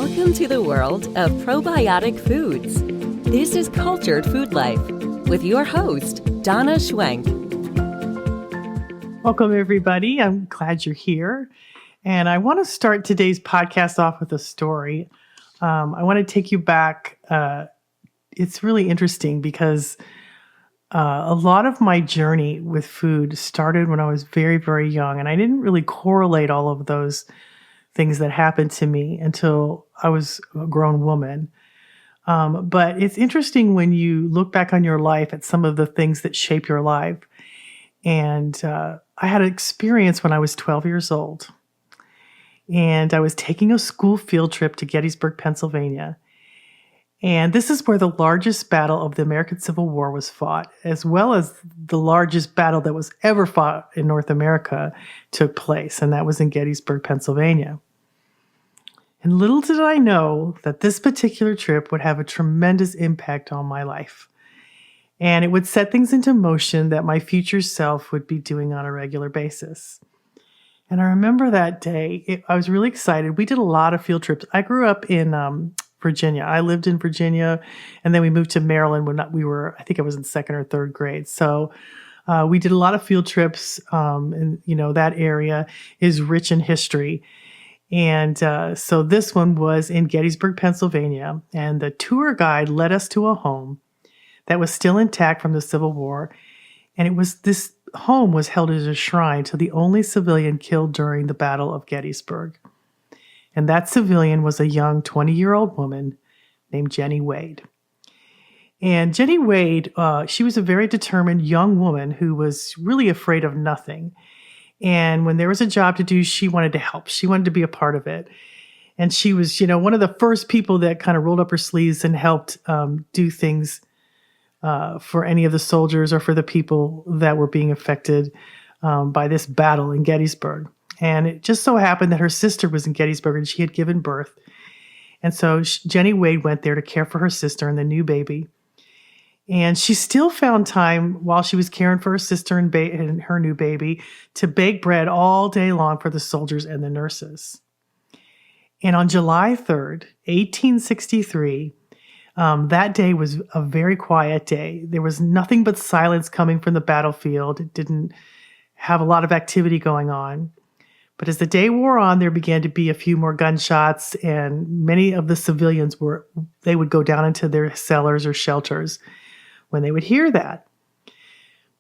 Welcome to the world of probiotic foods. This is Cultured Food Life with your host, Donna Schwenk. Welcome, everybody. I'm glad you're here. And I want to start today's podcast off with a story. I want to take you back. It's really interesting because a lot of my journey with food started when I was very, very young. And I didn't really correlate all of those things that happened to me until I was a grown woman. But it's interesting when you look back on your life at some of the things that shape your life. And I had an experience when I was 12 years old. And I was taking a school field trip to Gettysburg, Pennsylvania. And this is where the largest battle of the American Civil War was fought, as well as the largest battle that was ever fought in North America took place. And that was in Gettysburg, Pennsylvania. And little did I know that this particular trip would have a tremendous impact on my life. And it would set things into motion that my future self would be doing on a regular basis. And I remember that day, I was really excited. We did a lot of field trips. I grew up in Virginia. I lived in Virginia, and then we moved to Maryland when I think I was in second or third grade. So we did a lot of field trips, and that area is rich in history. And so this one was in Gettysburg, Pennsylvania, and the tour guide led us to a home that was still intact from the Civil War. And this home was held as a shrine to the only civilian killed during the Battle of Gettysburg. And that civilian was a young 20-year-old woman named Jenny Wade. And Jenny Wade, she was a very determined young woman who was really afraid of nothing. And when there was a job to do, she wanted to help. She wanted to be a part of it. And she was, one of the first people that kind of rolled up her sleeves and helped do things for any of the soldiers or for the people that were being affected by this battle in Gettysburg. And it just so happened that her sister was in Gettysburg and she had given birth. And so Jenny Wade went there to care for her sister and the new baby. And she still found time while she was caring for her sister and her new baby to bake bread all day long for the soldiers and the nurses. And on July 3rd, 1863, that day was a very quiet day. There was nothing but silence coming from the battlefield. It didn't have a lot of activity going on. But as the day wore on, there began to be a few more gunshots, and many of the civilians they would go down into their cellars or shelters when they would hear that.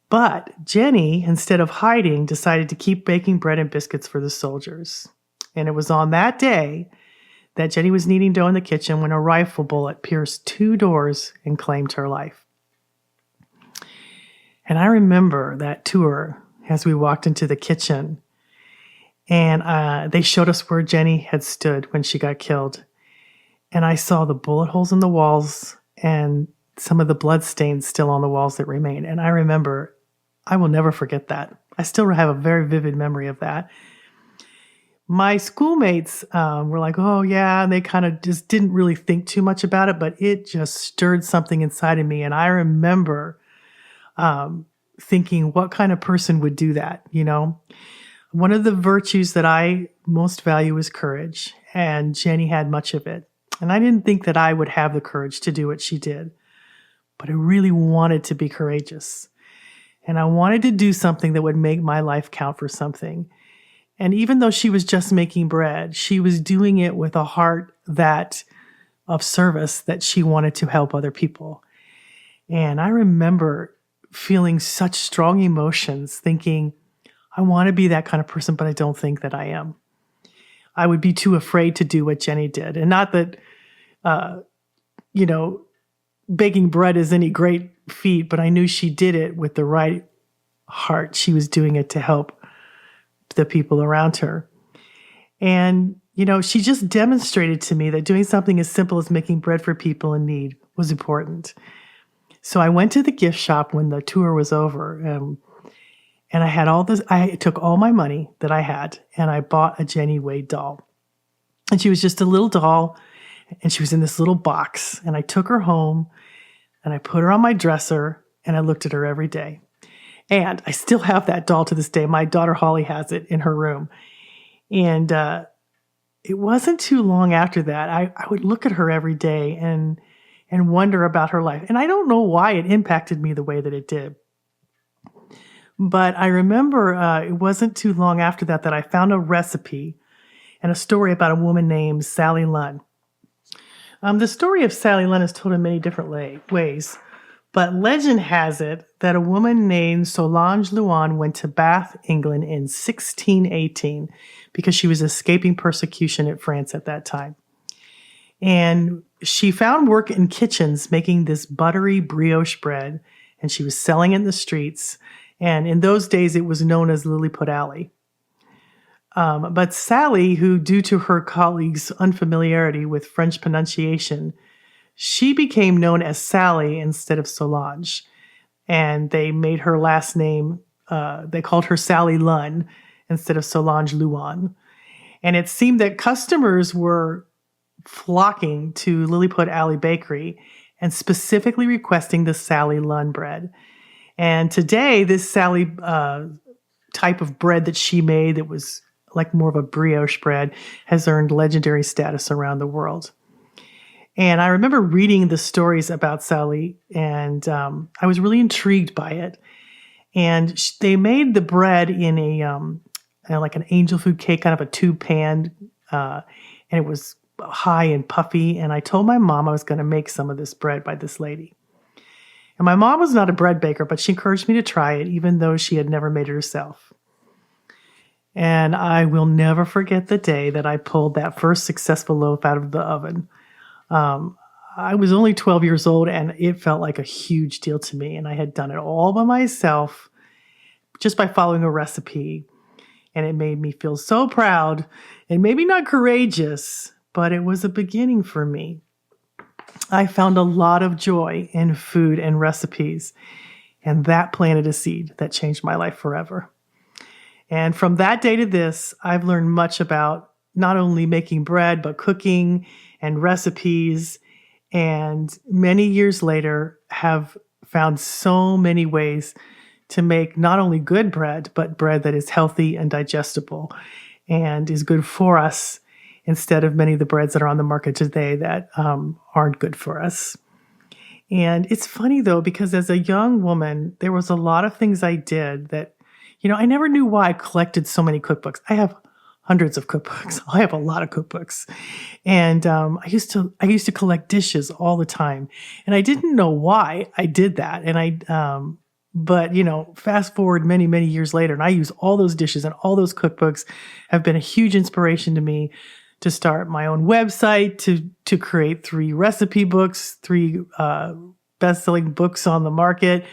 But Jenny, instead of hiding, decided to keep baking bread and biscuits for the soldiers. And it was on that day that Jenny was kneading dough in the kitchen when a rifle bullet pierced 2 doors and claimed her life. And I remember that tour as we walked into the kitchen, and they showed us where Jenny had stood when she got killed. And I saw the bullet holes in the walls and some of the blood stains still on the walls that remain. And I remember, I will never forget that. I still have a very vivid memory of that. My schoolmates were like, oh, yeah, and they kind of just didn't really think too much about it, but it just stirred something inside of me. And I remember thinking, what kind of person would do that, One of the virtues that I most value is courage, and Jenny had much of it. And I didn't think that I would have the courage to do what she did, but I really wanted to be courageous. And I wanted to do something that would make my life count for something. And even though she was just making bread, she was doing it with a heart of service that she wanted to help other people. And I remember feeling such strong emotions, thinking, I want to be that kind of person, but I don't think that I am. I would be too afraid to do what Jenny did. And not that, baking bread is any great feat, but I knew she did it with the right heart. She was doing it to help the people around her. And, she just demonstrated to me that doing something as simple as making bread for people in need was important. So I went to the gift shop when the tour was over, and I had I took all my money that I had and I bought a Jenny Wade doll. And she was just a little doll, and she was in this little box. And I took her home and I put her on my dresser and I looked at her every day. And I still have that doll to this day. My daughter Holly has it in her room. And it wasn't too long after that, I would look at her every day and wonder about her life. And I don't know why it impacted me the way that it did. But I remember it wasn't too long after that I found a recipe and a story about a woman named Sally Lunn. The story of Sally Lunn is told in many different ways, but legend has it that a woman named Solange Luan went to Bath, England in 1618 because she was escaping persecution in France at that time. And she found work in kitchens making this buttery brioche bread, and she was selling it in the streets. And in those days, it was known as Lilliput Alley. But Sally, who due to her colleagues' unfamiliarity with French pronunciation, she became known as Sally instead of Solange. And they made her last name, they called her Sally Lunn instead of Solange Luan. And it seemed that customers were flocking to Lilliput Alley Bakery and specifically requesting the Sally Lunn bread. And today, this Sally type of bread that she made that was like more of a brioche bread has earned legendary status around the world. And I remember reading the stories about Sally, and I was really intrigued by it. And they made the bread in like an angel food cake, kind of a tube pan, and it was high and puffy. And I told my mom I was going to make some of this bread by this lady. And my mom was not a bread baker, but she encouraged me to try it, even though she had never made it herself. And I will never forget the day that I pulled that first successful loaf out of the oven. I was only 12 years old, and it felt like a huge deal to me. And I had done it all by myself, just by following a recipe. And it made me feel so proud, and maybe not courageous, but it was a beginning for me. I found a lot of joy in food and recipes, and that planted a seed that changed my life forever. And from that day to this, I've learned much about not only making bread, but cooking and recipes. And many years later, have found so many ways to make not only good bread, but bread that is healthy and digestible and is good for us instead of many of the breads that are on the market today that aren't good for us. And it's funny, though, because as a young woman, there was a lot of things I did that, I never knew why I collected so many cookbooks. I have hundreds of cookbooks. I have a lot of cookbooks. And I used to collect dishes all the time. And I didn't know why I did that. And but fast forward many, many years later, and I use all those dishes, and all those cookbooks have been a huge inspiration to me to start my own website, to create 3 recipe books, 3 best-selling books on the market.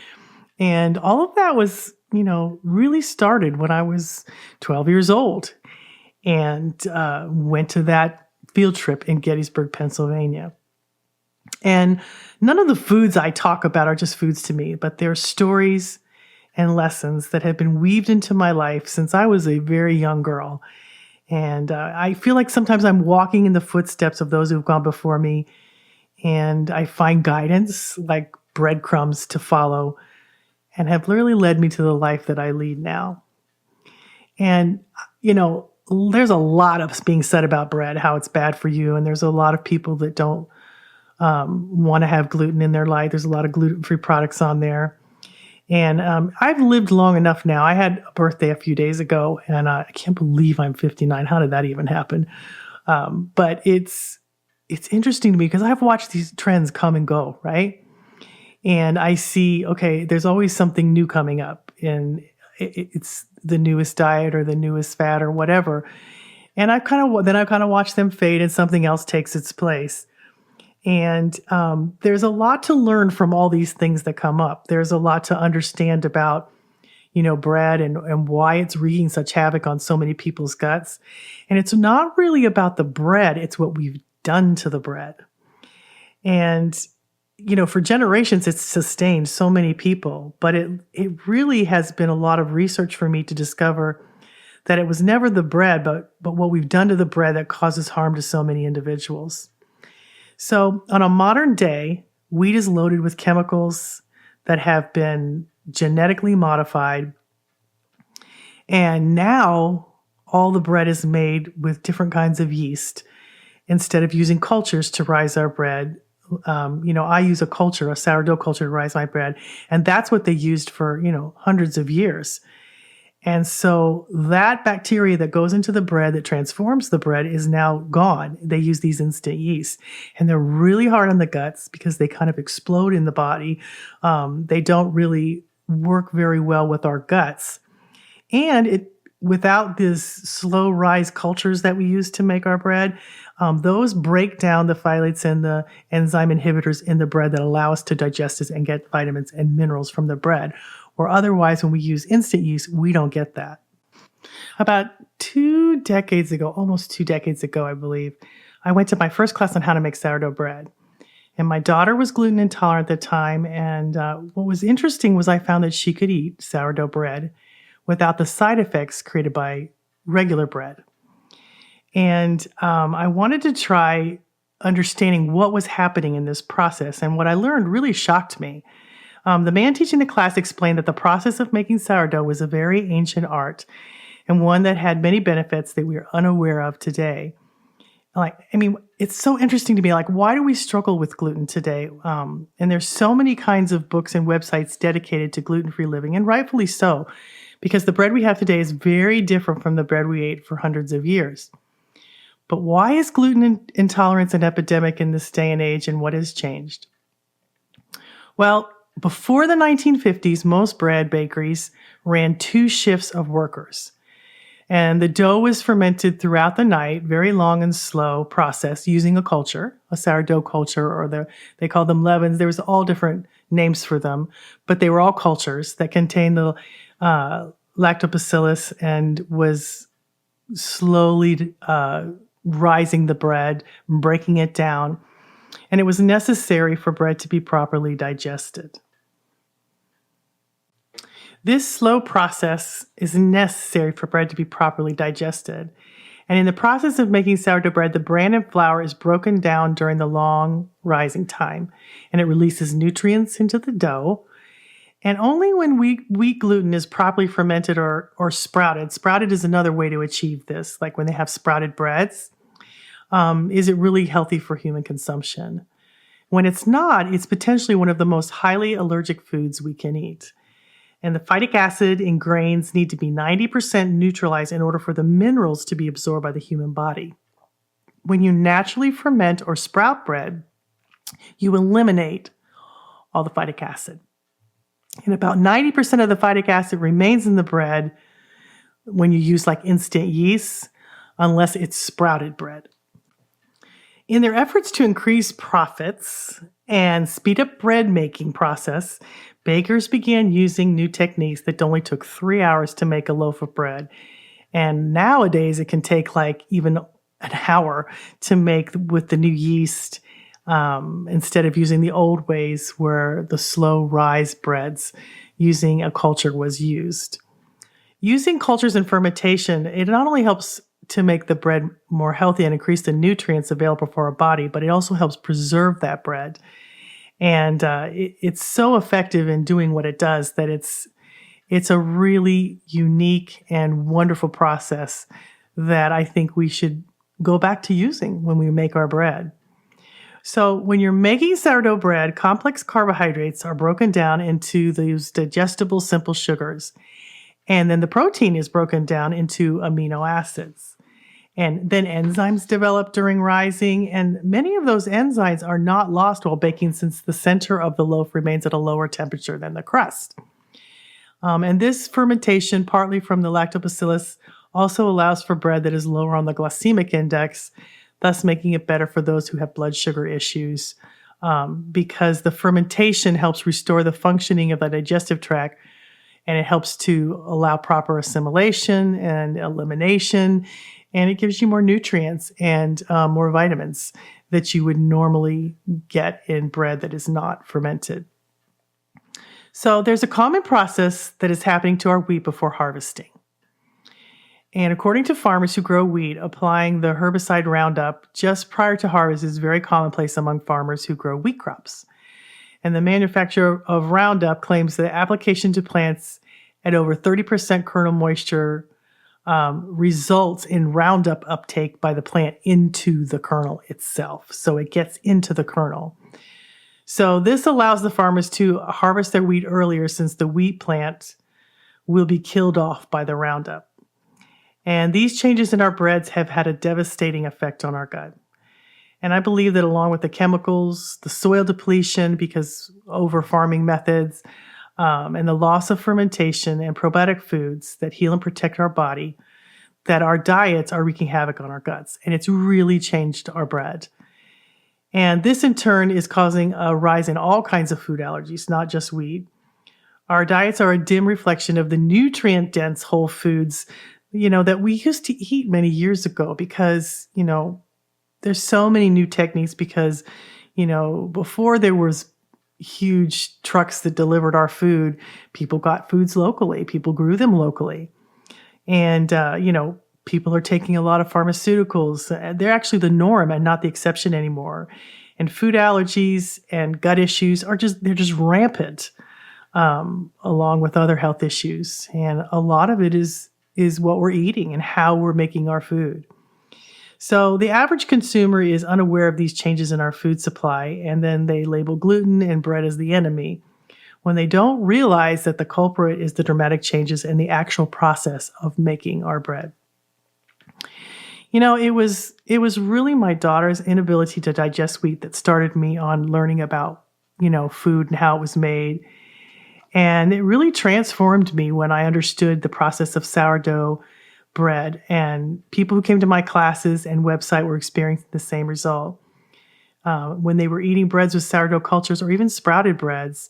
And all of that was, really started when I was 12 years old and went to that field trip in Gettysburg, Pennsylvania. And none of the foods I talk about are just foods to me, but they're stories and lessons that have been weaved into my life since I was a very young girl. And I feel like sometimes I'm walking in the footsteps of those who've gone before me, and I find guidance like breadcrumbs to follow, and have literally led me to the life that I lead now. And, there's a lot of being said about bread, how it's bad for you. And there's a lot of people that don't want to have gluten in their life. There's a lot of gluten-free products on there. And I've lived long enough now. I had a birthday a few days ago, and I can't believe I'm 59. How did that even happen? But it's interesting to me because I've watched these trends come and go, right? And I see, okay, there's always something new coming up, and it's the newest diet or the newest fad or whatever. And I kind of watch them fade, and something else takes its place. And there's a lot to learn from all these things that come up. There's a lot to understand about, bread and why it's wreaking such havoc on so many people's guts. And it's not really about the bread. It's what we've done to the bread. And, for generations, it's sustained so many people, but it really has been a lot of research for me to discover that it was never the bread, but what we've done to the bread that causes harm to so many individuals. So on a modern day, wheat is loaded with chemicals that have been genetically modified. And now all the bread is made with different kinds of yeast instead of using cultures to rise our bread. I use a sourdough culture to rise my bread, and that's what they used for, hundreds of years. And so that bacteria that goes into the bread that transforms the bread is now gone. They use these instant yeast, and they're really hard on the guts because they kind of explode in the body. They don't really work very well with our guts. And without these slow rise cultures that we use to make our bread, those break down the phthalates and the enzyme inhibitors in the bread that allow us to digest it and get vitamins and minerals from the bread. Or otherwise, when we use instant yeast, we don't get that. About 2 decades ago, almost 2 decades ago, I believe, I went to my first class on how to make sourdough bread. And my daughter was gluten intolerant at the time. And what was interesting was I found that she could eat sourdough bread without the side effects created by regular bread. And I wanted to try understanding what was happening in this process. And what I learned really shocked me. The man teaching the class explained that the process of making sourdough was a very ancient art and one that had many benefits that we are unaware of today. It's so interesting to me. Why do we struggle with gluten today? And there's so many kinds of books and websites dedicated to gluten-free living, and rightfully so, because the bread we have today is very different from the bread we ate for hundreds of years. But why is gluten intolerance an epidemic in this day and age, and what has changed? Well, before the 1950s, most bread bakeries ran 2 shifts of workers. And the dough was fermented throughout the night, very long and slow process using a culture, a sourdough culture, or they called them leavens. There was all different names for them, but they were all cultures that contained the lactobacillus and was slowly rising the bread, breaking it down. And it was necessary for bread to be properly digested. This slow process is necessary for bread to be properly digested. And in the process of making sourdough bread, the bran and flour is broken down during the long rising time, and it releases nutrients into the dough. And only when wheat gluten is properly fermented or sprouted is another way to achieve this, like when they have sprouted breads, is it really healthy for human consumption? When it's not, it's potentially one of the most highly allergic foods we can eat. And the phytic acid in grains need to be 90% neutralized in order for the minerals to be absorbed by the human body. When you naturally ferment or sprout bread, you eliminate all the phytic acid. And about 90% of the phytic acid remains in the bread when you use instant yeast, unless it's sprouted bread. In their efforts to increase profits and speed up bread making process, bakers began using new techniques that only took 3 hours to make a loaf of bread. And nowadays it can take even an hour to make with the new yeast, instead of using the old ways where the slow rise breads using a culture was used. Using cultures and fermentation, it not only helps to make the bread more healthy and increase the nutrients available for our body, but it also helps preserve that bread. And it's so effective in doing what it does that it's a really unique and wonderful process that I think we should go back to using when we make our bread. So when you're making sourdough bread, complex carbohydrates are broken down into these digestible simple sugars. And then the protein is broken down into amino acids. And then enzymes develop during rising, and many of those enzymes are not lost while baking since the center of the loaf remains at a lower temperature than the crust. And this fermentation, partly from the lactobacillus, also allows for bread that is lower on the glycemic index, thus making it better for those who have blood sugar issues, because the fermentation helps restore the functioning of the digestive tract, and it helps to allow proper assimilation and elimination. And it gives you more nutrients and more vitamins that you would normally get in bread that is not fermented. So there's a common process that is happening to our wheat before harvesting. And according to farmers who grow wheat, applying the herbicide Roundup just prior to harvest is very commonplace among farmers who grow wheat crops. And the manufacturer of Roundup claims that application to plants at over 30% kernel moisture results in Roundup uptake by the plant into the kernel itself. So it gets into the kernel. So this allows the farmers to harvest their wheat earlier since the wheat plant will be killed off by the Roundup. And these changes in our breads have had a devastating effect on our gut. And I believe that along with the chemicals, the soil depletion because over farming methods, and the loss of fermentation and probiotic foods that heal and protect our body, that our diets are wreaking havoc on our guts. And it's really changed our bread. And this in turn is causing a rise in all kinds of food allergies, not just wheat. Our diets are a dim reflection of the nutrient-dense whole foods, that we used to eat many years ago because, there's so many new techniques because, before there was huge trucks that delivered our food, people got foods locally, people grew them locally. And, people are taking a lot of pharmaceuticals. They're actually the norm and not the exception anymore. And food allergies and gut issues they're just rampant, along with other health issues. And a lot of it is what we're eating and how we're making our food. So the average consumer is unaware of these changes in our food supply, and then they label gluten and bread as the enemy, when they don't realize that the culprit is the dramatic changes in the actual process of making our bread. It was really my daughter's inability to digest wheat that started me on learning about, food and how it was made. And it really transformed me when I understood the process of sourdough bread, and people who came to my classes and website were experiencing the same result. When they were eating breads with sourdough cultures or even sprouted breads,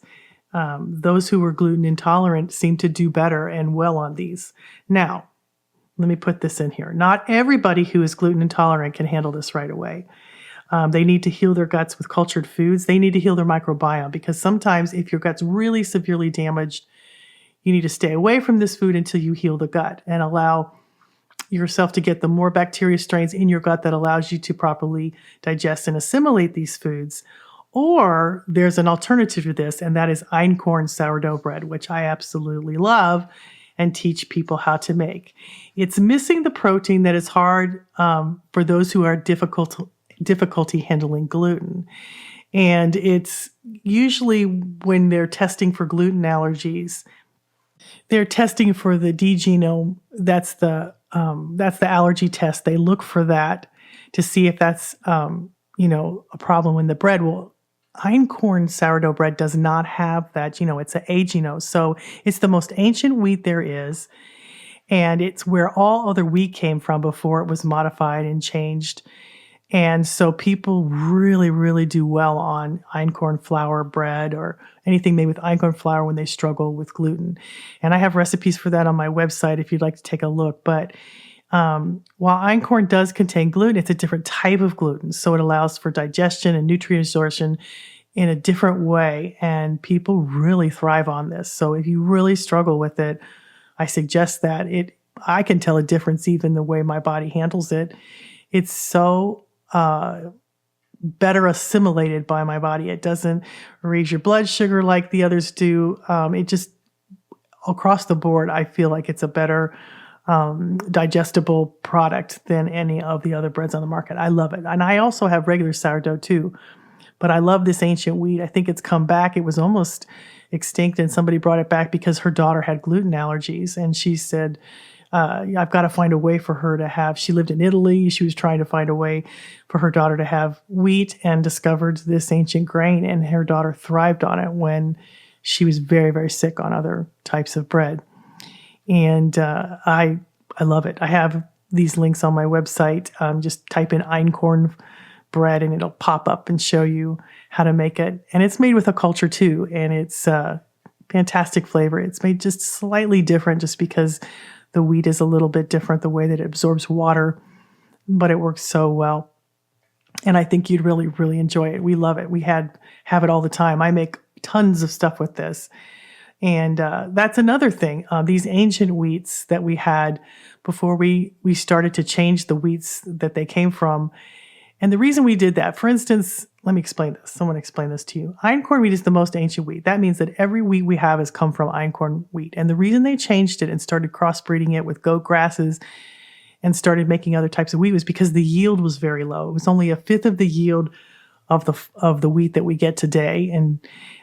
those who were gluten intolerant seemed to do better and well on these. Now, let me put this in here. Not everybody who is gluten intolerant can handle this right away. They need to heal their guts with cultured foods. They need to heal their microbiome because sometimes if your gut's really severely damaged, you need to stay away from this food until you heal the gut and allow yourself to get the more bacteria strains in your gut that allows you to properly digest and assimilate these foods. Or there's an alternative to this, and that is Einkorn sourdough bread, which I absolutely love and teach people how to make. It's missing the protein that is hard for those who are difficulty handling gluten. And it's usually when they're testing for gluten allergies, they're testing for the D genome. That's the allergy test. They look for that to see if that's a problem in the bread. Well, Einkorn sourdough bread does not have that. It's an A genome, so it's the most ancient wheat there is, and it's where all other wheat came from before it was modified and changed. And so people really, really do well on einkorn flour bread or anything made with einkorn flour when they struggle with gluten. And I have recipes for that on my website if you'd like to take a look. But while einkorn does contain gluten, it's a different type of gluten. So it allows for digestion and nutrient absorption in a different way. And people really thrive on this. So if you really struggle with it, I suggest that. I can tell a difference even the way my body handles it. It's so better assimilated by my body. It doesn't raise your blood sugar like the others do. It just, across the board, I feel like it's a better digestible product than any of the other breads on the market. I love it. And I also have regular sourdough too, but I love this ancient wheat. I think it's come back. It was almost extinct and somebody brought it back because her daughter had gluten allergies. And she said, I've got to find a way for her to have, she lived in Italy. She was trying to find a way for her daughter to have wheat and discovered this ancient grain. And her daughter thrived on it when she was very, very sick on other types of bread. And I love it. I have these links on my website. Just type in einkorn bread and it'll pop up and show you how to make it. And it's made with a culture too. And it's fantastic flavor. It's made just slightly different just because the wheat is a little bit different, the way that it absorbs water, but it works so well. And I think you'd really, really enjoy it. We love it. We have it all the time. I make tons of stuff with this. And that's another thing. These ancient wheats that we had before we started to change the wheats that they came from. And the reason we did that, for instance, let me explain this. Someone explain this to you. Einkorn wheat is the most ancient wheat. That means that every wheat we have has come from Einkorn wheat. And the reason they changed it and started crossbreeding it with goat grasses and started making other types of wheat was because the yield was very low. It was only a fifth of the yield of the wheat that we get today, and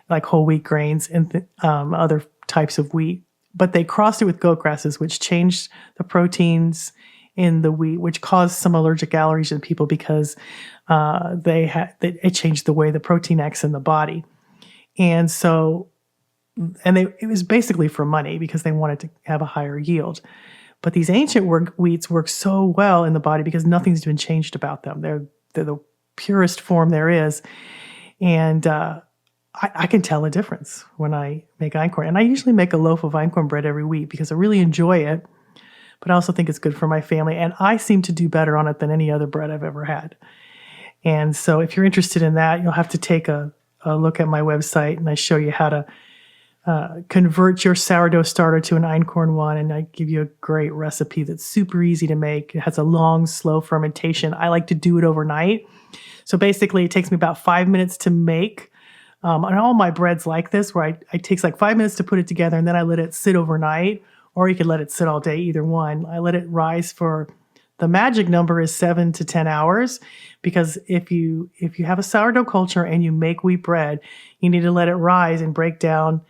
like whole wheat grains and other types of wheat. But they crossed it with goat grasses, which changed the proteins in the wheat, which caused some allergic allergies in people because it changed the way the protein acts in the body. And so, it was basically for money because they wanted to have a higher yield. But these ancient wheats work so well in the body because nothing's been changed about them. They're the purest form there is. And I can tell a difference when I make einkorn. And I usually make a loaf of einkorn bread every week because I really enjoy it. But I also think it's good for my family. And I seem to do better on it than any other bread I've ever had. And so if you're interested in that, you'll have to take a look at my website, and I show you how to convert your sourdough starter to an einkorn one. And I give you a great recipe that's super easy to make. It has a long, slow fermentation. I like to do it overnight. So basically, it takes me about 5 minutes to make. And all my breads like this, where it takes like 5 minutes to put it together, and then I let it sit overnight. Or you could let it sit all day, either one. I let it rise for, the magic number is 7 to 10 hours, because if you have a sourdough culture and you make wheat bread, you need to let it rise and break down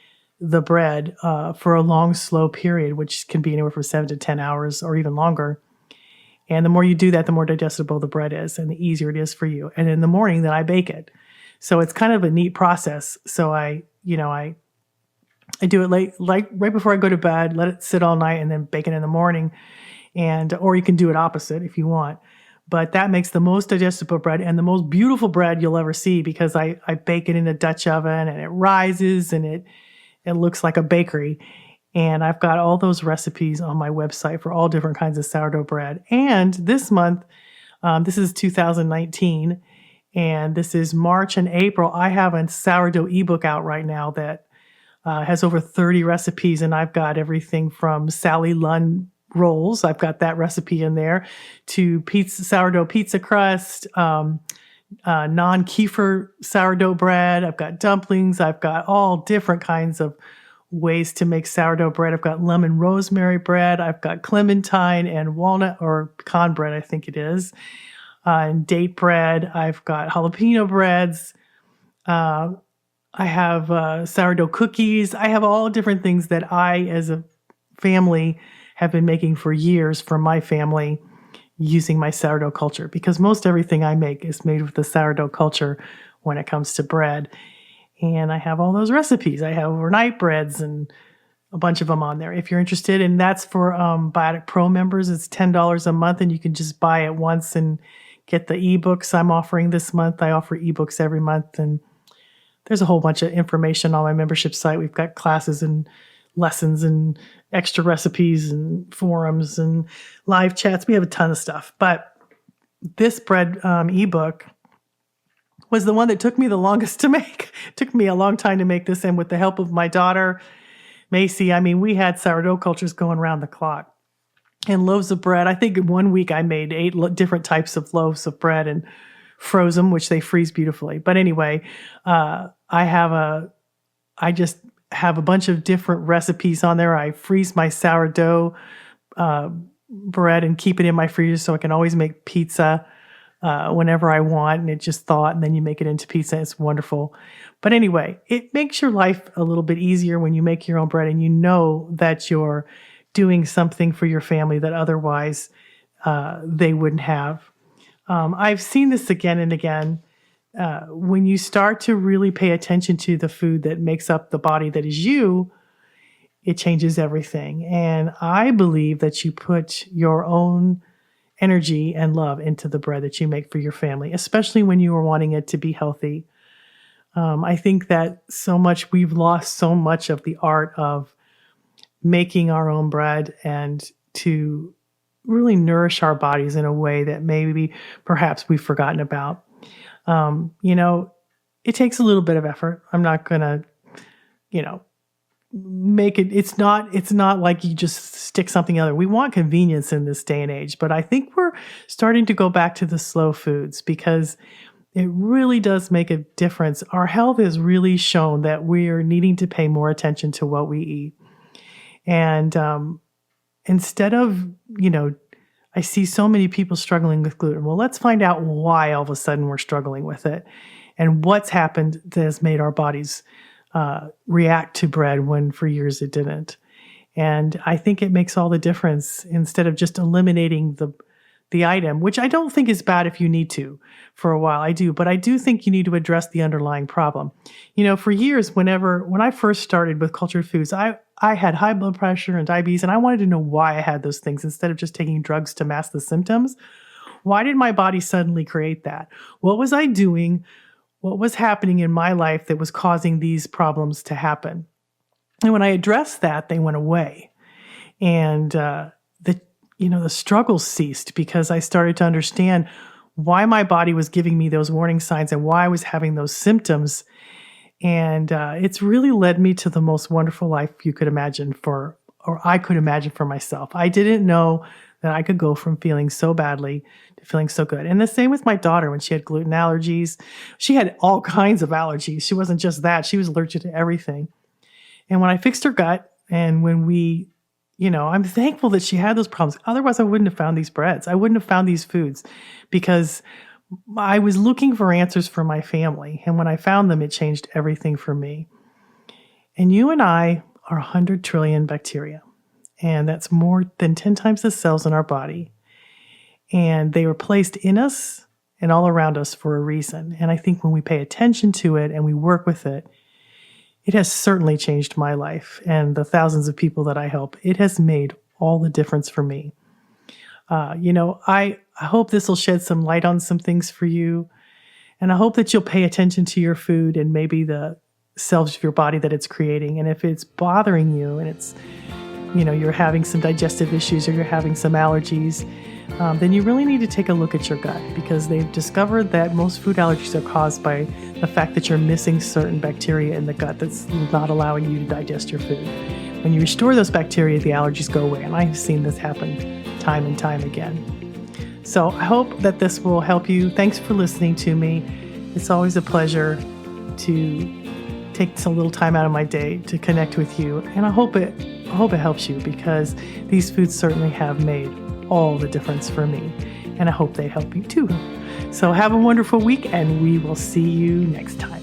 the bread for a long, slow period, which can be anywhere from 7 to 10 hours or even longer. And the more you do that, the more digestible the bread is and the easier it is for you. And in the morning, then I bake it. So it's kind of a neat process. So I do it late, like right before I go to bed, let it sit all night, and then bake it in the morning. Or you can do it opposite if you want. But that makes the most digestible bread and the most beautiful bread you'll ever see, because I bake it in a Dutch oven, and it rises, and it looks like a bakery. And I've got all those recipes on my website for all different kinds of sourdough bread. And this month, this is 2019, and this is March and April, I have a sourdough ebook out right now that has over 30 recipes, and I've got everything from Sally Lunn rolls, I've got that recipe in there, to sourdough pizza crust, non-kefir sourdough bread. I've got dumplings. I've got all different kinds of ways to make sourdough bread. I've got lemon rosemary bread. I've got clementine and walnut or pecan bread, I think it is, and date bread. I've got jalapeno breads. I have sourdough cookies. I have all different things that I, as a family, have been making for years for my family using my sourdough culture, because most everything I make is made with the sourdough culture when it comes to bread. And I have all those recipes. I have overnight breads and a bunch of them on there if you're interested. And that's for Biotic Pro members. It's $10 a month, and you can just buy it once and get the ebooks I'm offering this month. I offer ebooks every month, and there's a whole bunch of information on my membership site. We've got classes and lessons and extra recipes and forums and live chats. We have a ton of stuff. But this bread ebook was the one that took me the longest to make. It took me a long time to make this, and with the help of my daughter, Macy, I mean, we had sourdough cultures going around the clock. And loaves of bread. I think in 1 week I made 8 different types of loaves of bread and froze them, which they freeze beautifully. But anyway, I just have a bunch of different recipes on there. I freeze my sourdough bread and keep it in my freezer so I can always make pizza whenever I want. And it just thawed, and then you make it into pizza. It's wonderful. But anyway, it makes your life a little bit easier when you make your own bread and you know that you're doing something for your family that otherwise they wouldn't have. I've seen this again and again. When you start to really pay attention to the food that makes up the body that is you, it changes everything. And I believe that you put your own energy and love into the bread that you make for your family, especially when you are wanting it to be healthy. I think that we've lost so much of the art of making our own bread and to really nourish our bodies in a way that perhaps we've forgotten about. It takes a little bit of effort. I'm not going to, make it. It's not like you just stick something other. We want convenience in this day and age, but I think we're starting to go back to the slow foods, because It really does make a difference. Our health has really shown that we're needing to pay more attention to what we eat. And instead of, I see so many people struggling with gluten. Well, let's find out why all of a sudden we're struggling with it and what's happened that has made our bodies react to bread when for years it didn't. And I think it makes all the difference instead of just eliminating the item, which I don't think is bad if you need to for a while. I do, but I do think you need to address the underlying problem. For years, when I first started with cultured foods, I had high blood pressure and diabetes, and I wanted to know why I had those things instead of just taking drugs to mask the symptoms. Why did my body suddenly create that? What was I doing? What was happening in my life that was causing these problems to happen? And when I addressed that, they went away. And the struggles ceased because I started to understand why my body was giving me those warning signs and why I was having those symptoms. And it's really led me to the most wonderful life you could imagine or I could imagine for myself. I didn't know that I could go from feeling so badly to feeling so good. And the same with my daughter when she had gluten allergies. She had all kinds of allergies. She wasn't just that. She was allergic to everything. And when I fixed her gut and when I'm thankful that she had those problems. Otherwise, I wouldn't have found these breads. I wouldn't have found these foods because I was looking for answers for my family. And when I found them, it changed everything for me. And you and I are 100 trillion bacteria. And that's more than 10 times the cells in our body. And they were placed in us and all around us for a reason. And I think when we pay attention to it and we work with it, it has certainly changed my life and the thousands of people that I help. It has made all the difference for me. I hope this will shed some light on some things for you. And I hope that you'll pay attention to your food and maybe the cells of your body that it's creating. And if it's bothering you and it's, you're having some digestive issues or you're having some allergies, then you really need to take a look at your gut because they've discovered that most food allergies are caused by the fact that you're missing certain bacteria in the gut that's not allowing you to digest your food. When you restore those bacteria, the allergies go away. And I've seen this happen time and time again. So I hope that this will help you. Thanks for listening to me. It's always a pleasure to take a little time out of my day to connect with you. And I hope it helps you because these foods certainly have made all the difference for me. And I hope they help you too. So have a wonderful week and we will see you next time.